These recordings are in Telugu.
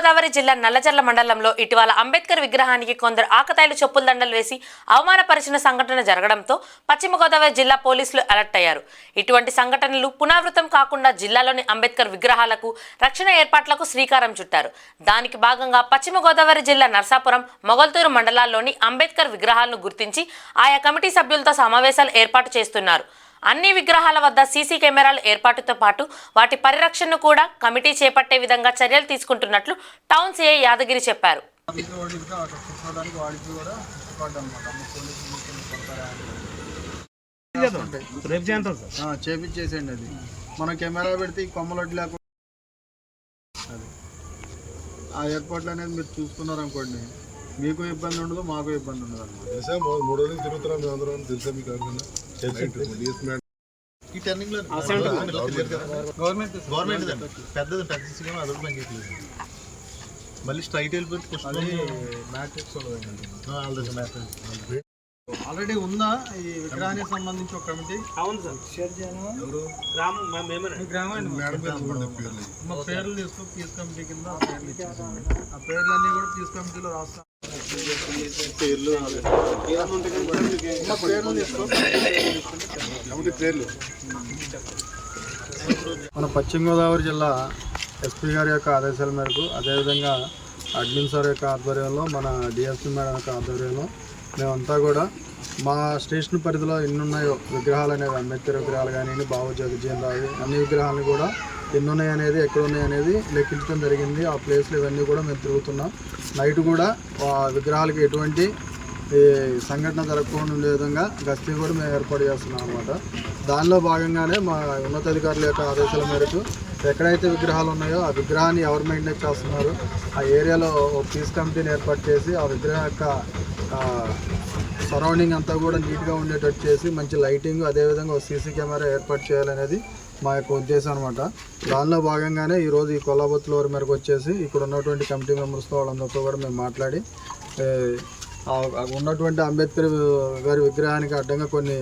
గోదావరి జిల్లా నల్లజర్ల మండలంలో ఇటీవల అంబేద్కర్ విగ్రహానికి కొందరు ఆకతాయిలు చెప్పుల దండలు వేసి అవమానపరిచిన సంఘటన జరగడంతో పశ్చిమ గోదావరి జిల్లా పోలీసులు అలర్ట్ అయ్యారు. ఇటువంటి సంఘటనలు పునరావృతం కాకుండా జిల్లాలోని అంబేద్కర్ విగ్రహాలకు రక్షణ ఏర్పాట్లకు శ్రీకారం చుట్టారు. దానికి భాగంగా పశ్చిమ గోదావరి జిల్లా నర్సాపురం, మొగల్తూరు మండలాల్లోని అంబేద్కర్ విగ్రహాలను గుర్తించి ఆయా కమిటీ సభ్యులతో సమావేశాలు ఏర్పాటు చేస్తున్నారు. అన్ని విగ్రహాల వద్ద సీసీ కెమెరాల ఏర్పాటుతో పాటు వాటి పరిరక్షణను కూడా కమిటీ చేపట్టే విధంగా చర్యలు తీసుకుంటున్నట్లు టౌన్ సిఐ యాదగిరి చెప్పారు. చేపించేసేయండి. అది మనం కెమెరా పెడితే కొమ్మలొడ్డు లేకుండా ఆ ఏర్పాట్లు అనేది మీరు చూసుకున్నారు అనుకోండి, మీకు ఇబ్బంది ఉండదు, మాకు ఇబ్బంది ఉండదు అన్నమాట. 3 రోజులు తిరుగుతున్నాం మేము అందరం, తెలుసా మీకు? ఈ టర్నింగ్ లో గవర్నమెంట్ పెద్ద సినిమా అది పని చేయట్లేదు. మళ్ళీ స్ట్రైట్ వెళ్ళిపోయి ఆల్రెడీ ఉందా ఈ విగ్రహానికి సంబంధించి ఒక కమిటీ? అవును సార్. మా పేర్లు తీసుకో, పీస్ కమిటీ కింద ఆ పేర్లు ఇచ్చేసాము. ఆ పేర్లన్నీ కూడా పీస్ కమిటీలో రాస్తాం. మన పశ్చిమ గోదావరి జిల్లా ఎస్పీ గారి యొక్క ఆదేశాల మేరకు, అదేవిధంగా అడ్మిన్ సార్ యొక్క ఆధ్వర్యంలో, మన డిఎస్పీ మేడం యొక్క ఆధ్వర్యంలో మేమంతా కూడా మా స్టేషన్ పరిధిలో ఎన్ని ఉన్నాయో విగ్రహాలు అనేవి, అంబేద్కర్ విగ్రహాలు కానీ, బాబు జగజ్జీవన్ రావు, అన్ని విగ్రహాలను కూడా ఎన్ని ఉన్నాయి అనేది, ఎక్కడ ఉన్నాయి అనేది లెక్కించడం జరిగింది. ఆ ప్లేస్లు ఇవన్నీ కూడా మేము తిరుగుతున్నాం. నైట్ కూడా ఆ విగ్రహాలకి ఎటువంటి సంఘటన జరగకుండా ఉండే విధంగా గస్తీ కూడా మేము ఏర్పాటు చేస్తున్నాం అన్నమాట. దానిలో భాగంగానే మా ఉన్నతాధికారుల యొక్క ఆదేశాల మేరకు ఎక్కడైతే విగ్రహాలు ఉన్నాయో ఆ విగ్రహాన్ని ఎవరు మెయింటైన్ చేస్తున్నారు, ఆ ఏరియాలో పీస్ కమిటీని ఏర్పాటు చేసి ఆ విగ్రహం యొక్క సరౌండింగ్ అంతా కూడా నీట్గా ఉండేటట్టు చేసి మంచి లైటింగ్, అదేవిధంగా ఒక సీసీ కెమెరా ఏర్పాటు చేయాలనేది మా యొక్క ఉద్దేశం అనమాట. దానిలో భాగంగానే ఈరోజు ఈ కొల్లాబొత్తుల వారి మేరకు వచ్చేసి ఇక్కడ ఉన్నటువంటి కమిటీ మెంబర్స్తో వాళ్ళందరితో కూడా మేము మాట్లాడి ఉన్నటువంటి అంబేద్కర్ గారి విగ్రహానికి అడ్డంగా కొన్ని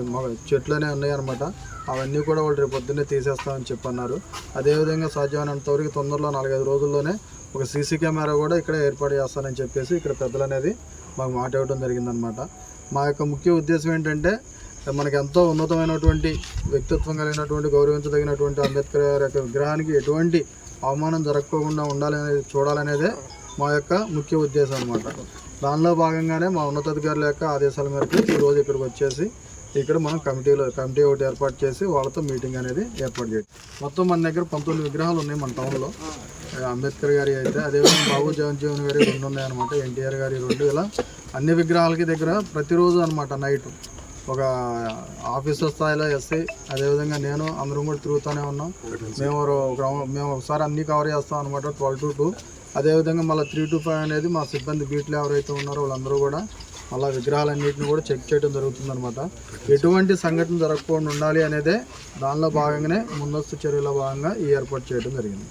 చెట్లనే ఉన్నాయన్నమాట. అవన్నీ కూడా వాళ్ళు రేపు పొద్దున్నే తీసేస్తామని చెప్పన్నారు. అదేవిధంగా సాధ్యమైనంత వరకు తొందరలో 4-5 రోజుల్లోనే ఒక సీసీ కెమెరా కూడా ఇక్కడ ఏర్పాటు చేస్తానని చెప్పేసి ఇక్కడ పెద్దలు అనేది మాకు మాట ఇవ్వడం జరిగిందనమాట. మా యొక్క ముఖ్య ఉద్దేశం ఏంటంటే, మనకి ఎంతో ఉన్నతమైనటువంటి వ్యక్తిత్వం కలిగినటువంటి, గౌరవించదగినటువంటి అంబేద్కర్ గారి యొక్క విగ్రహానికి ఎటువంటి అవమానం జరగకుండా ఉండాలనేది చూడాలనేదే మా యొక్క ముఖ్య ఉద్దేశం అనమాట. దానిలో భాగంగానే మా ఉన్నతాధికారుల యొక్క ఆదేశాల మేరకు ఈరోజు ఇక్కడికి వచ్చేసి ఇక్కడ మనం కమిటీ ఒకటి ఏర్పాటు చేసి వాళ్ళతో మీటింగ్ అనేది ఏర్పాటు చేయాలి. మొత్తం మన దగ్గర 19 విగ్రహాలు ఉన్నాయి మన టౌన్లో. అంబేద్కర్ గారి అయితే, అదేవిధంగా బాబు జగజ్జీవన్ గారి 2 ఉన్నాయన్నమాట, ఎన్టీఆర్ గారి 2, ఇలా అన్ని విగ్రహాలకి దగ్గర ప్రతిరోజు అనమాట నైట్ ఒక ఆఫీసర్ స్థాయిలో ఎస్ఐ, అదేవిధంగా నేను అందరం కూడా తిరుగుతూనే ఉన్నాం. మేము ఒకసారి అన్నీ కవర్ చేస్తాం అనమాట, 12 to 2. అదేవిధంగా మళ్ళీ 3 to 5 అనేది మా సిబ్బంది బీట్లు ఎవరైతే ఉన్నారో వాళ్ళందరూ కూడా మళ్ళీ విగ్రహాలన్నింటినీ కూడా చెక్ చేయడం జరుగుతుందనమాట. ఎటువంటి సంఘటన జరగకుండా ఉండాలి అనేదే దానిలో భాగంగానే ముందస్తు చర్యల భాగంగా ఈ ఏర్పాటు చేయడం జరిగింది.